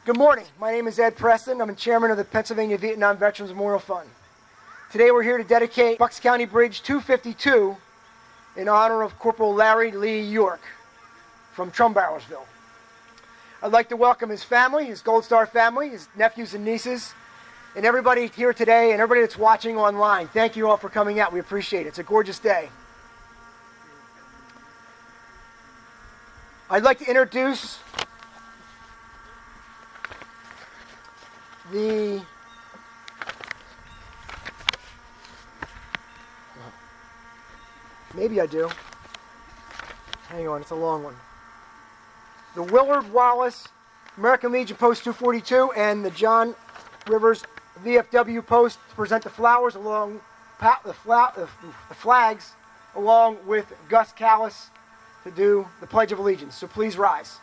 Good morning. My name is Ed Preston. I'm the chairman of the Pennsylvania Vietnam Veterans Memorial Fund. Today we're here to dedicate Bucks County Bridge 252 in honor of Corporal Larry Lee York from Trumbarrowsville. I'd like to welcome his family, his Gold Star family, his nephews and nieces, and everybody here today and everybody that's watching online. Thank you all for coming out. We appreciate it. It's a gorgeous day. I'd like to introduce maybe I do. Hang on, it's a long one. The Willard Wallace American Legion Post 242 and the John Rivers VFW Post to present the flowers along the flags along with Gus Callis to do the Pledge of Allegiance. So please rise.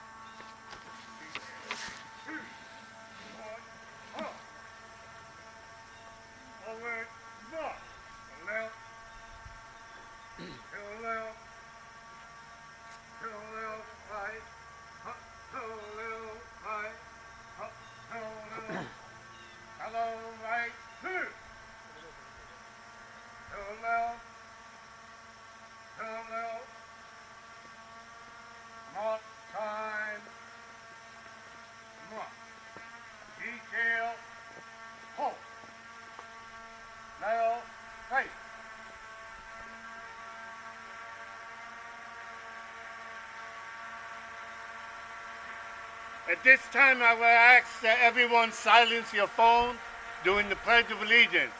At this time, I will ask that everyone silence your phone during the Pledge of Allegiance.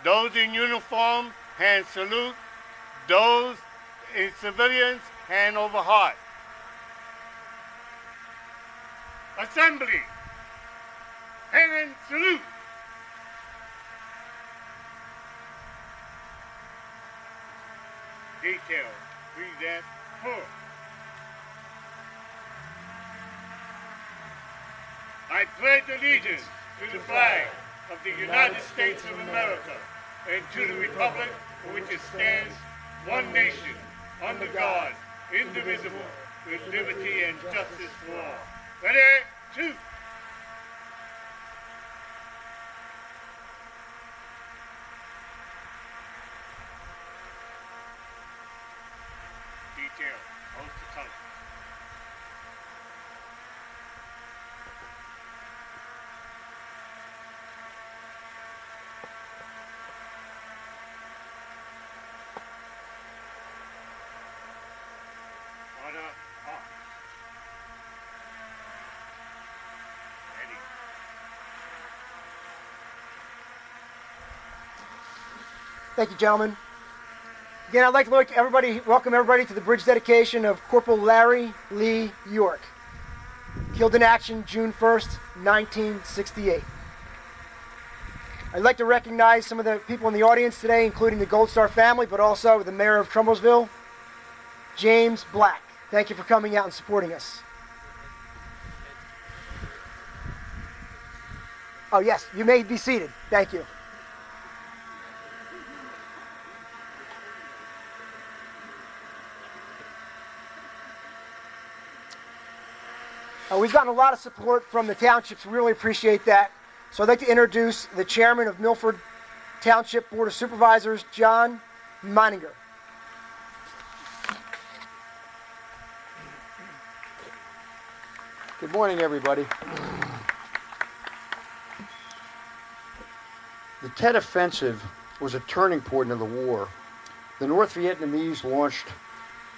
Those in uniform, hand salute. Those in civilians, hand over heart. Assembly, hand salute. Detail, present, full. I pledge allegiance to the flag of the United States of America and to the republic for which it stands, one nation, under God, indivisible, with liberty and justice for all. Ready? Two. Detail, host to tongue. Thank you, gentlemen. Again, I'd like to welcome everybody to the bridge dedication of Corporal Larry Lee York, killed in action June 1st, 1968. I'd like to recognize some of the people in the audience today, including the Gold Star family, but also the mayor of Trumbullsville, James Black. Thank you for coming out and supporting us. Oh, yes, you may be seated. Thank you. We've gotten a lot of support from the townships. We really appreciate that. So I'd like to introduce the chairman of Milford Township Board of Supervisors, John Meininger. Good morning, everybody. The Tet Offensive was a turning point in the war. The North Vietnamese launched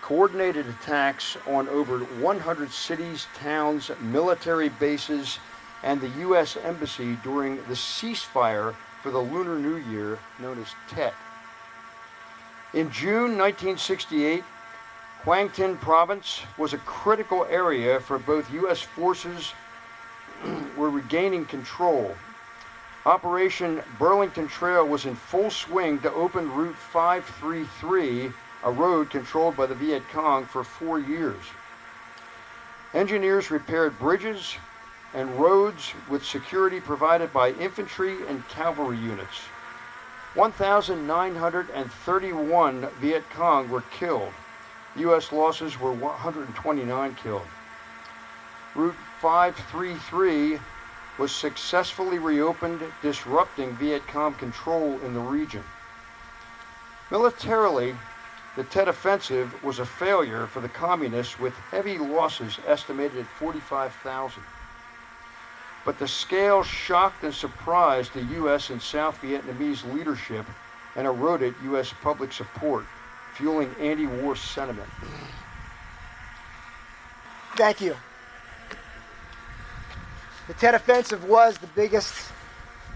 coordinated attacks on over 100 cities, towns, military bases, and the U.S. Embassy during the ceasefire for the Lunar New Year known as Tet. In June 1968, Quang Tinh Province was a critical area for both U.S. forces were regaining control. Operation Burlington Trail was in full swing to open Route 533, a road controlled by the Viet Cong, for 4 years. Engineers repaired bridges and roads with security provided by infantry and cavalry units. 1,931 Viet Cong were killed. U.S. losses were 129 killed. Route 533 was successfully reopened, disrupting Viet Cong control in the region. Militarily, the Tet Offensive was a failure for the communists with heavy losses estimated at 45,000. But the scale shocked and surprised the U.S. and South Vietnamese leadership and eroded U.S. public support, fueling anti-war sentiment. Thank you. The Tet Offensive was the biggest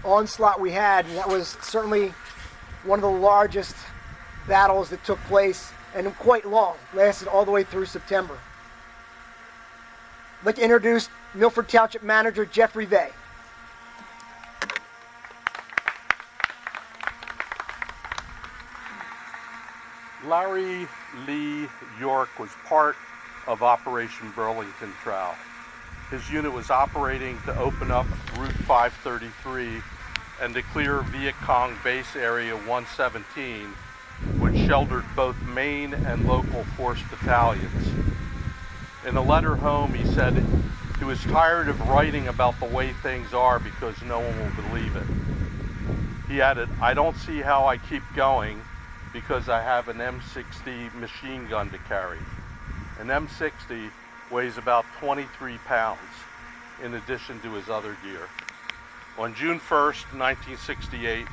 onslaught we had, and that was certainly one of the largest battles that took place, and quite long, lasted all the way through September. I'd like to introduce Milford Township Manager Jeffrey Vey. Larry Lee York was part of Operation Burlington Trowel. His unit was operating to open up Route 533 and to clear Viet Cong Base Area 117, which sheltered both main and local force battalions. In a letter home, he said he was tired of writing about the way things are because no one will believe it. He added, "I don't see how I keep going because I have an M60 machine gun to carry." An M60 weighs about 23 pounds, in addition to his other gear. On June 1st, 1968,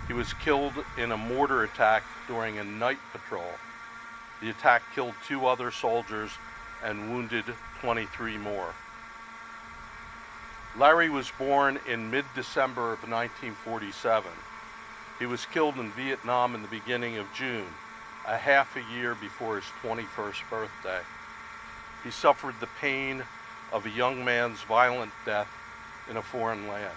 he was killed in a mortar attack during a night patrol. The attack killed 2 other soldiers and wounded 23 more. Larry was born in mid-December of 1947. He was killed in Vietnam in the beginning of June, a half a year before his 21st birthday. He suffered the pain of a young man's violent death in a foreign land.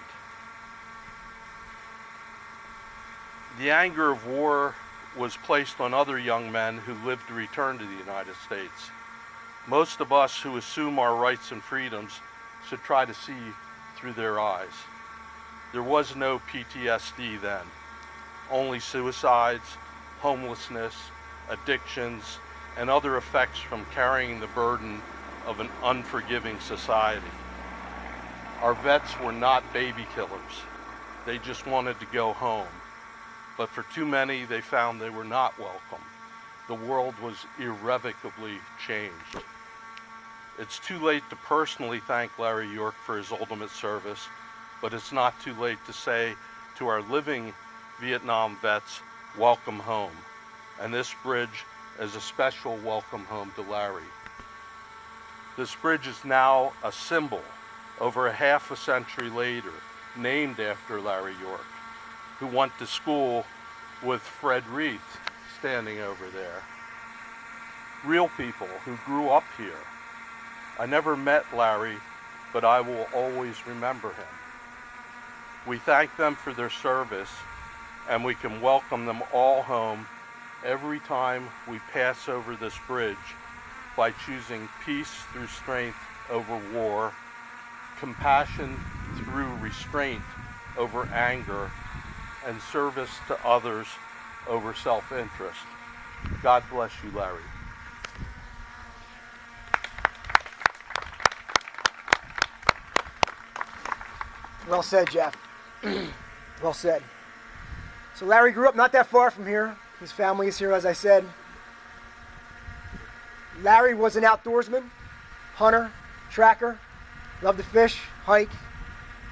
The anger of war was placed on other young men who lived to return to the United States. Most of us who assume our rights and freedoms should try to see through their eyes. There was no PTSD then, only suicides, homelessness, addictions, and other effects from carrying the burden of an unforgiving society. Our vets were not baby killers. They just wanted to go home. But for too many, they found they were not welcome. The world was irrevocably changed. It's too late to personally thank Larry York for his ultimate service, but it's not too late to say to our living Vietnam vets, welcome home. And this bridge is a special welcome home to Larry. This bridge is now a symbol over a half a century later, named after Larry York, who went to school with Fred Reith standing over there. Real people who grew up here. I never met Larry, but I will always remember him. We thank them for their service, and we can welcome them all home every time we pass over this bridge by choosing peace through strength over war, compassion through restraint over anger, and service to others over self-interest. God bless you, Larry. Well said, Jeff. Well said. So Larry grew up not that far from here. His family is here, as I said. Larry was an outdoorsman, hunter, tracker, loved to fish, hike,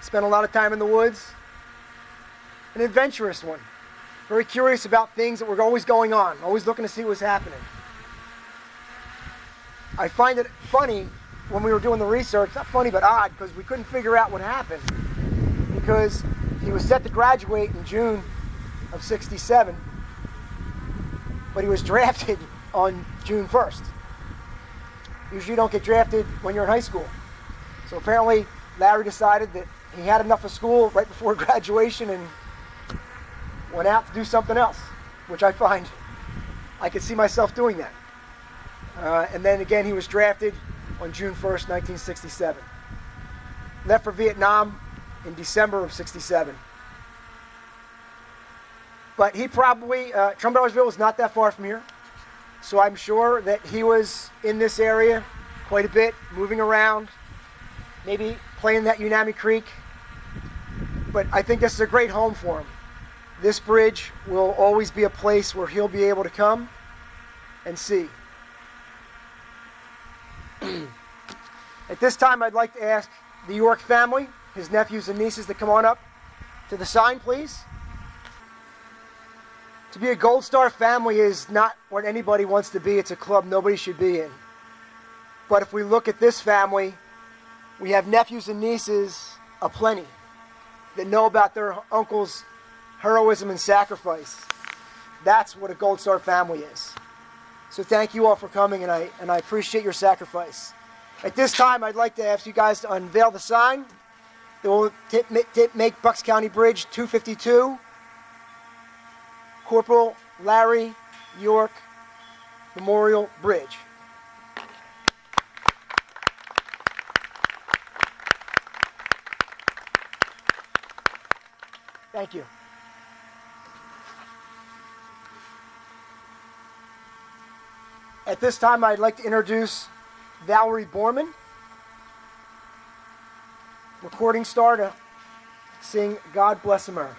spent a lot of time in the woods. An adventurous one, very curious about things that were always going on, always looking to see what was happening. I find it funny when we were doing the research, not funny but odd, because we couldn't figure out what happened. Because he was set to graduate in June of '67, but he was drafted on June 1st. Usually you don't get drafted when you're in high school. So apparently Larry decided that he had enough of school right before graduation and went out to do something else, which I find I could see myself doing that. And then again, he was drafted on June 1st, 1967. Left for Vietnam in December of '67. But he probably, Trumbullsville is not that far from here. So I'm sure that he was in this area quite a bit, moving around, maybe playing that Unami Creek but I think this is a great home for him. This bridge will always be a place where he'll be able to come and see. At this time, I'd like to ask the York family, his nephews and nieces, to come on up to the sign, please. To be a Gold Star family is not what anybody wants to be. It's a club nobody should be in. But if we look at this family, we have nephews and nieces aplenty that know about their uncle's heroism and sacrifice. That's what a Gold Star family is. So thank you all for coming, and I appreciate your sacrifice. At this time, I'd like to ask you guys to unveil the sign that will make Bucks County Bridge 252 Corporal Larry York Memorial Bridge. Thank you. At this time, I'd like to introduce Valerie Borman, recording star, to sing God Bless America.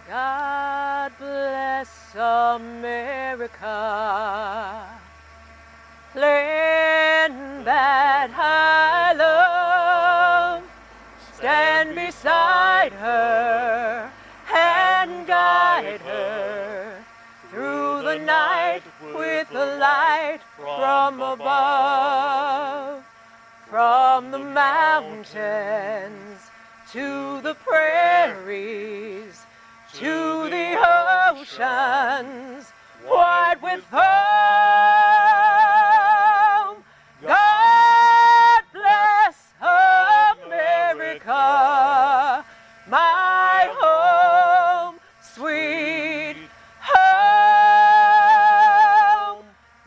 God bless America, land that I love. Stand beside her and guide her through the night with the light from above. From the mountains to the prairies, to the oceans wide with foam. God bless America, my home, sweet home.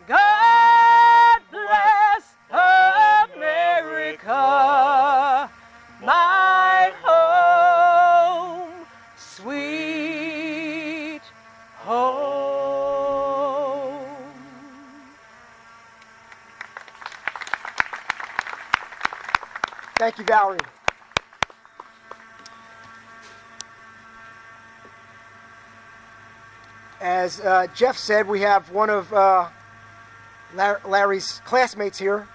God bless America, my home, sweet home. Thank you, Valerie. As Jeff said, we have one of Larry's classmates here.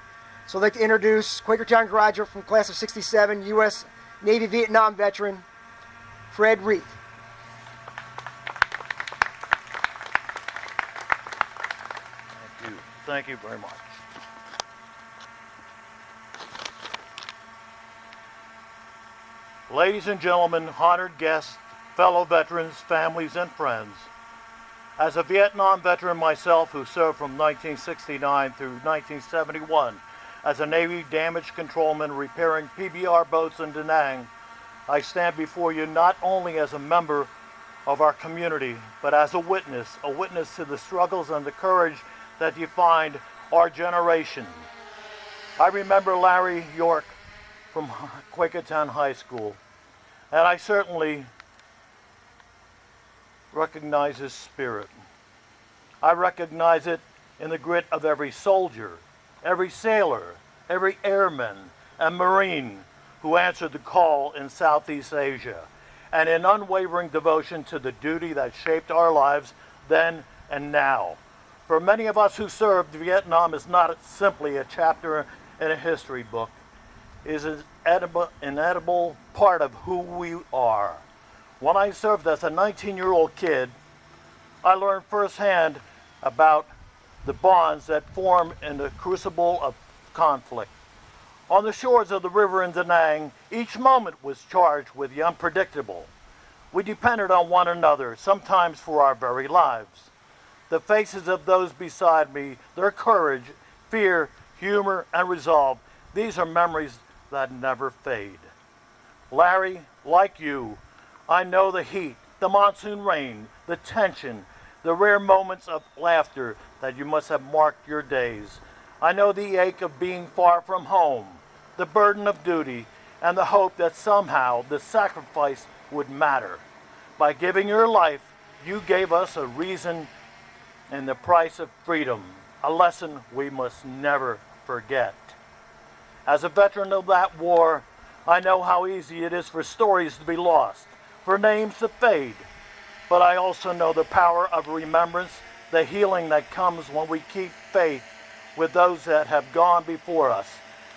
So I'd like to introduce Quakertown graduate from class of 67, U.S. Navy Vietnam veteran, Fred Reith. Thank you. Thank you very much. Ladies and gentlemen, honored guests, fellow veterans, families, and friends, as a Vietnam veteran myself who served from 1969 through 1971 as a Navy damage controlman repairing PBR boats in Da Nang, I stand before you not only as a member of our community, but as a witness to the struggles and the courage that defined our generation. I remember Larry York from Quakertown High School, and I certainly recognize his spirit. I recognize it in the grit of every soldier, every sailor, every airman and Marine who answered the call in Southeast Asia, and in unwavering devotion to the duty that shaped our lives then and now. For many of us who served, Vietnam is not simply a chapter in a history book. It is an inedible part of who we are. When I served as a 19-year-old kid, I learned firsthand about the bonds that form in the crucible of conflict. On the shores of the river in Da Nang, each moment was charged with the unpredictable. We depended on one another, sometimes for our very lives. The faces of those beside me, their courage, fear, humor, and resolve, these are memories that never fade. Larry, like you, I know the heat, the monsoon rain, the tension, the rare moments of laughter that you must have marked your days. I know the ache of being far from home, the burden of duty, and the hope that somehow the sacrifice would matter. By giving your life, you gave us a reason and the price of freedom, a lesson we must never forget. As a veteran of that war, I know how easy it is for stories to be lost, for names to fade, but I also know the power of remembrance, the healing that comes when we keep faith with those that have gone before us.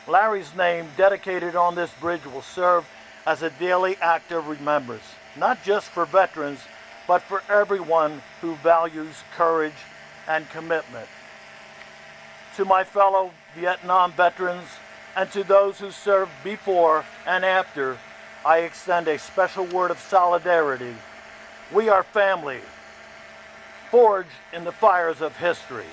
Larry's name dedicated on this bridge will serve as a daily act of remembrance, not just for veterans, but for everyone who values courage and commitment. To my fellow Vietnam veterans and to those who served before and after, I extend a special word of solidarity. We are family, forged in the fires of history.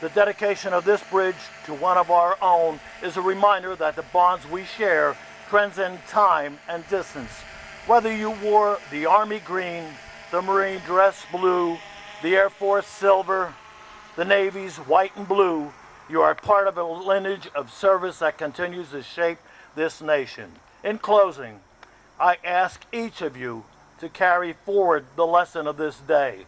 The dedication of this bridge to one of our own is a reminder that the bonds we share transcend time and distance. Whether you wore the Army green, the Marine dress blue, the Air Force silver, the Navy's white and blue, you are part of a lineage of service that continues to shape this nation. In closing, I ask each of you to carry forward the lesson of this day.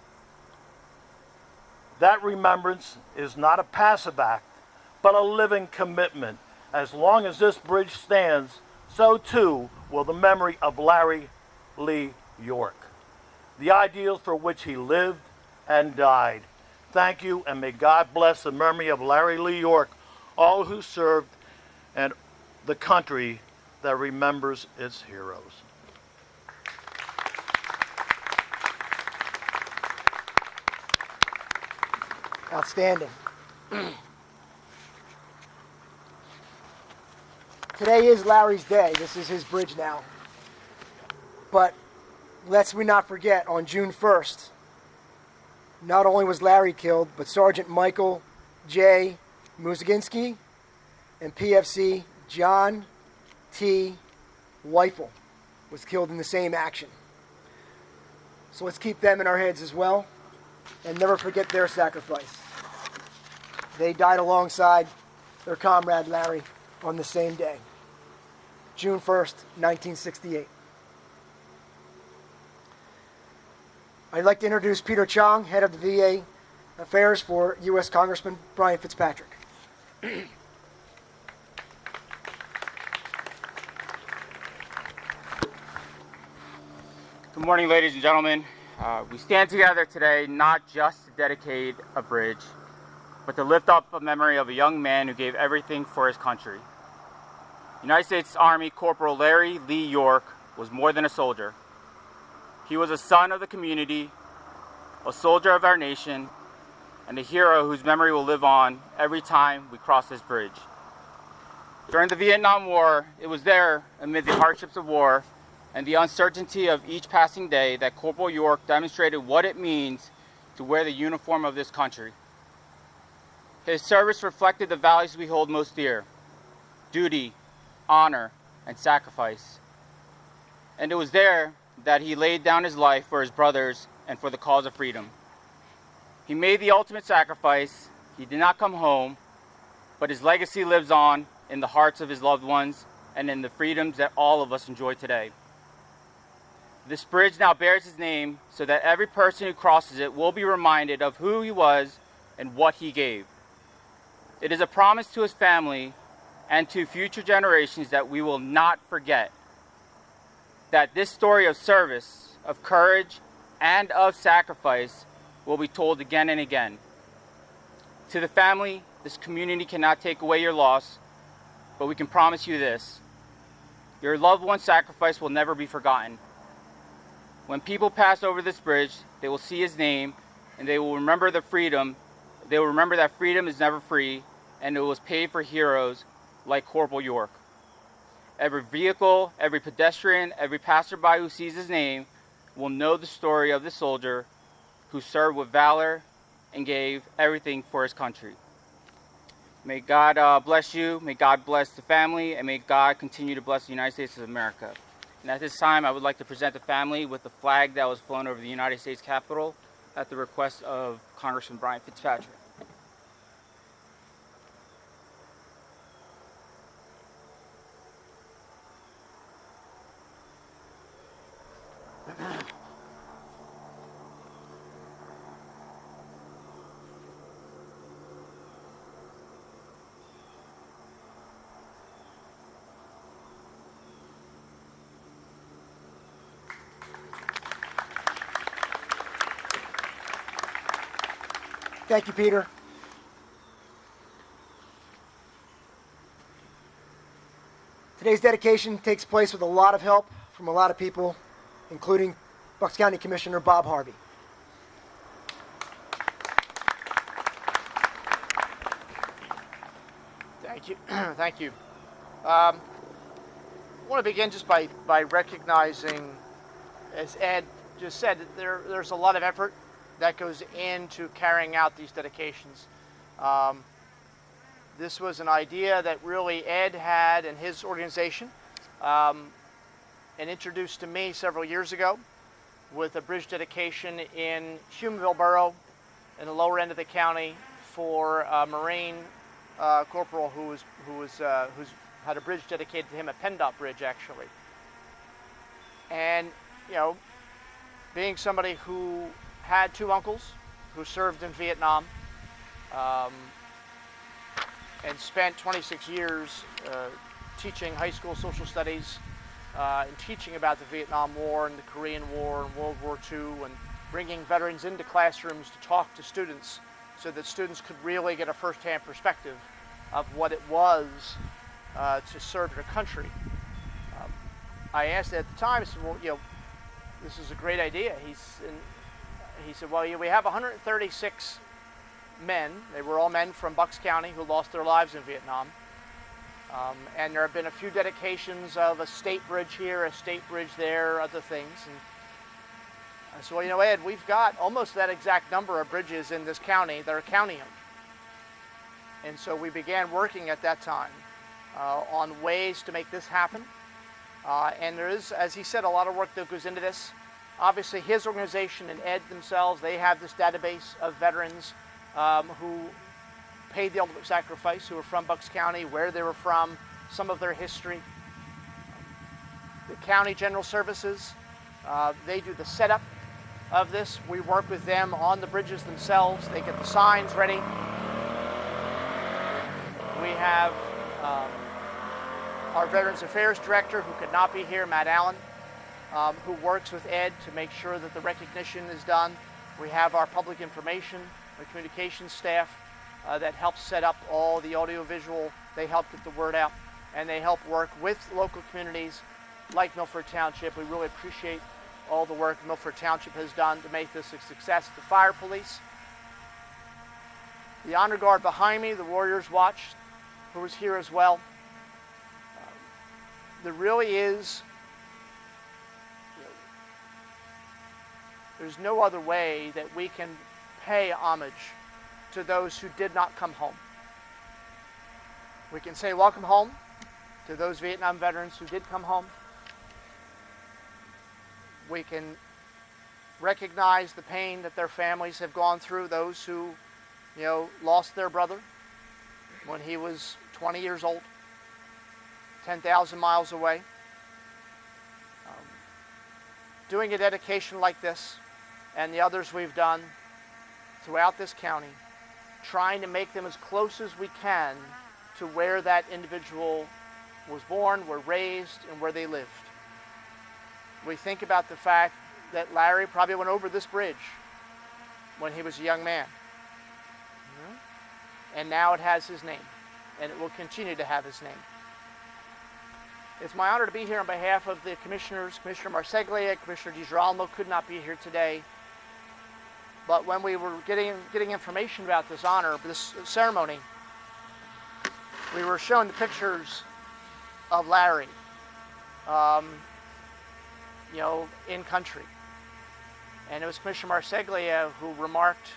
That remembrance is not a passive act, but a living commitment. As long as this bridge stands, so too will the memory of Larry Lee York, the ideals for which he lived and died. Thank you, and may God bless the memory of Larry Lee York, all who served, and the country that remembers its heroes. Outstanding. Today is Larry's day. This is his bridge now. But lest we not forget, on June 1st, not only was Larry killed, but Sergeant Michael J. Muzaginski and PFC John T. Weifel was killed in the same action. So let's keep them in our heads as well and never forget their sacrifice. They died alongside their comrade Larry on the same day, June 1st, 1968. I'd like to introduce Peter Chong, head of the VA Affairs for U.S. Congressman Brian Fitzpatrick. Good morning, ladies and gentlemen. We stand together today not just to dedicate a bridge, but to lift up a memory of a young man who gave everything for his country. United States Army Corporal Larry Lee York was more than a soldier. He was a son of the community, a soldier of our nation, and a hero whose memory will live on every time we cross this bridge. During the Vietnam War, it was there, amid the hardships of war and the uncertainty of each passing day, that Corporal York demonstrated what it means to wear the uniform of this country. His service reflected the values we hold most dear: duty, honor, and sacrifice. And it was there that he laid down his life for his brothers and for the cause of freedom. He made the ultimate sacrifice. He did not come home, but his legacy lives on in the hearts of his loved ones and in the freedoms that all of us enjoy today. This bridge now bears his name so that every person who crosses it will be reminded of who he was and what he gave. It is a promise to his family and to future generations that we will not forget that this story of service, of courage, and of sacrifice will be told again and again. To the family, this community cannot take away your loss, but we can promise you this: your loved one's sacrifice will never be forgotten. When people pass over this bridge, they will see his name, and they will remember the freedom. They will remember that freedom is never free, and it was paid for heroes like Corporal York. Every vehicle, every pedestrian, every passerby who sees his name will know the story of the soldier who served with valor and gave everything for his country. May God bless you, may God bless the family, and may God continue to bless the United States of America. And at this time, I would like to present the family with the flag that was flown over the United States Capitol at the request of Congressman Brian Fitzpatrick. Thank you, Peter. Today's dedication takes place with a lot of help from a lot of people, including Bucks County Commissioner Bob Harvey. Thank you. Thank you. I want to begin just by recognizing, as Ed just said, that there's a lot of effort that goes into carrying out these dedications. This was an idea that really Ed had in his organization and introduced to me several years ago with a bridge dedication in Humanville Borough in the lower end of the county for a Marine corporal who's had a bridge dedicated to him, a PennDOT bridge actually. And you know, being somebody who had two uncles who served in Vietnam and spent 26 years teaching high school social studies and teaching about the Vietnam War and the Korean War and World War II, and bringing veterans into classrooms to talk to students so that students could really get a first-hand perspective of what it was to serve your country. I asked at the time, I said, well, you know, this is a great idea. He said, well, we have 136 men. They were all men from Bucks County who lost their lives in Vietnam. And there have been a few dedications of a state bridge here, a state bridge there, other things. And I said, well, you know, Ed, we've got almost that exact number of bridges in this county that are county-owned. And so we began working at that time on ways to make this happen. And there is, as he said, a lot of work that goes into this. Obviously, his organization and Ed themselves, they have this database of veterans who paid the ultimate sacrifice, who were from Bucks County, where they were from, some of their history. The county general services, they do the setup of this. We work with them on the bridges themselves. They get the signs ready. We have our Veterans Affairs Director, who could not be here, Matt Allen, who works with Ed to make sure that the recognition is done. We have our public information, our communications staff that helps set up all the audiovisual. They help get the word out, and they help work with local communities like Milford Township. We really appreciate all the work Milford Township has done to make this a success. The fire police, the honor guard behind me, the Warriors Watch, who was here as well. There really is, there's no other way that we can pay homage to those who did not come home. We can say welcome home to those Vietnam veterans who did come home. We can recognize the pain that their families have gone through, those who, you know, lost their brother when he was 20 years old, 10,000 miles away. Doing a dedication like this and the others we've done throughout this county, trying to make them as close as we can to where that individual was born, were raised, and where they lived. We think about the fact that Larry probably went over this bridge when he was a young man. And now it has his name, and it will continue to have his name. It's my honor to be here on behalf of the commissioners. Commissioner Marseglia, Commissioner DiGirolamo could not be here today. But when we were getting information about this honor, this ceremony, we were shown the pictures of Larry, you know, in country. And it was Commissioner Marseglia who remarked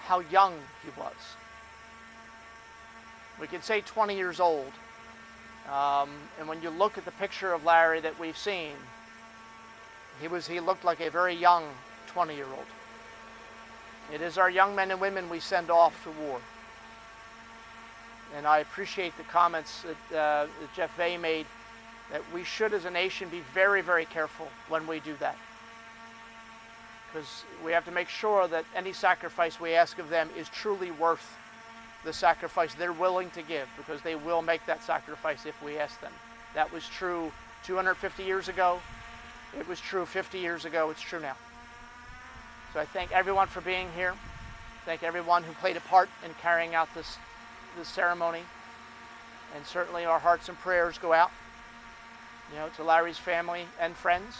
how young he was. We could say 20 years old. And when you look at the picture of Larry that we've seen, he looked like a very young 20-year-old. It is our young men and women we send off to war. And I appreciate the comments that Jeff Vay made, that we should as a nation be very, very careful when we do that. Because we have to make sure that any sacrifice we ask of them is truly worth the sacrifice they're willing to give, because they will make that sacrifice if we ask them. That was true 250 years ago. It was true 50 years ago. It's true now. So I thank everyone for being here. Thank everyone who played a part in carrying out this ceremony. And certainly our hearts and prayers go out, to Larry's family and friends.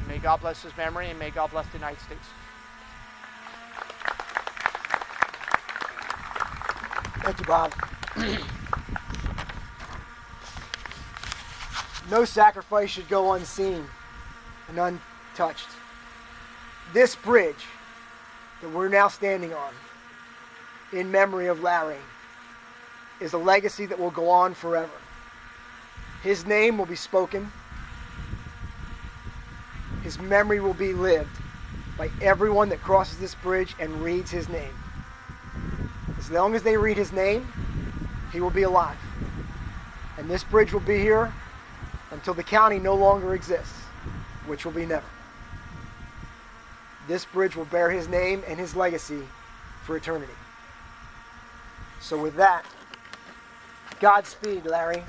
May God bless his memory, and may God bless the United States. Thank you, Bob. No sacrifice should go unseen and untouched. This bridge that we're now standing on, in memory of Larry, is a legacy that will go on forever. His name will be spoken. His memory will be lived by everyone that crosses this bridge and reads his name. As long as they read his name, he will be alive. And this bridge will be here until the county no longer exists, which will be never. This bridge will bear his name and his legacy for eternity. So with that, Godspeed, Larry.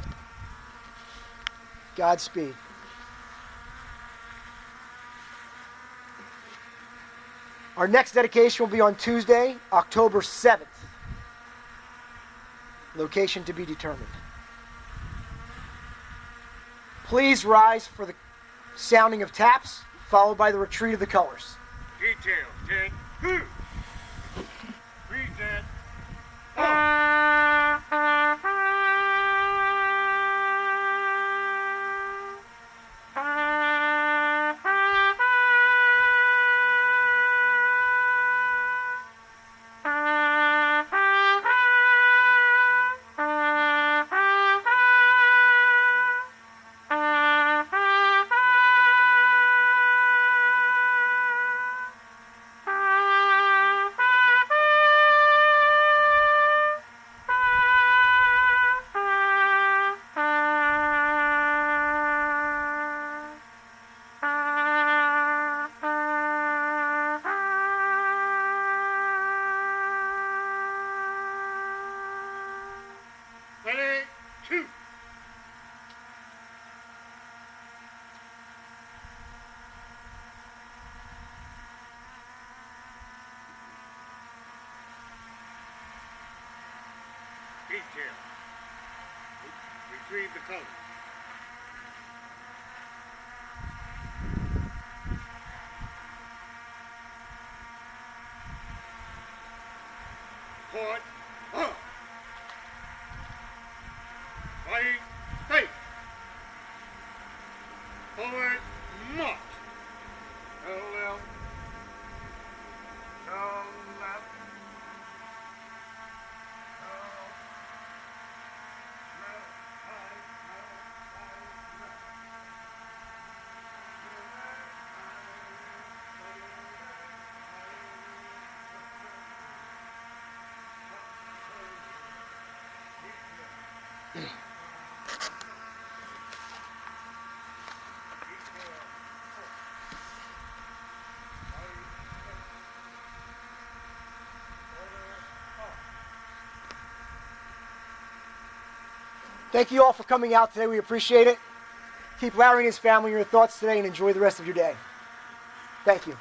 Godspeed. Our next dedication will be on Tuesday, October 7th. Location to be determined. Please rise for the sounding of taps, followed by the retreat of the colors. Detail, 10, 2. Present. Detail. Retrieve the color. Port up. Right face. Forward march. Turn left. Turn left. Thank you all for coming out today. We appreciate it. Keep Larry and his family in your thoughts today and enjoy the rest of your day. Thank you.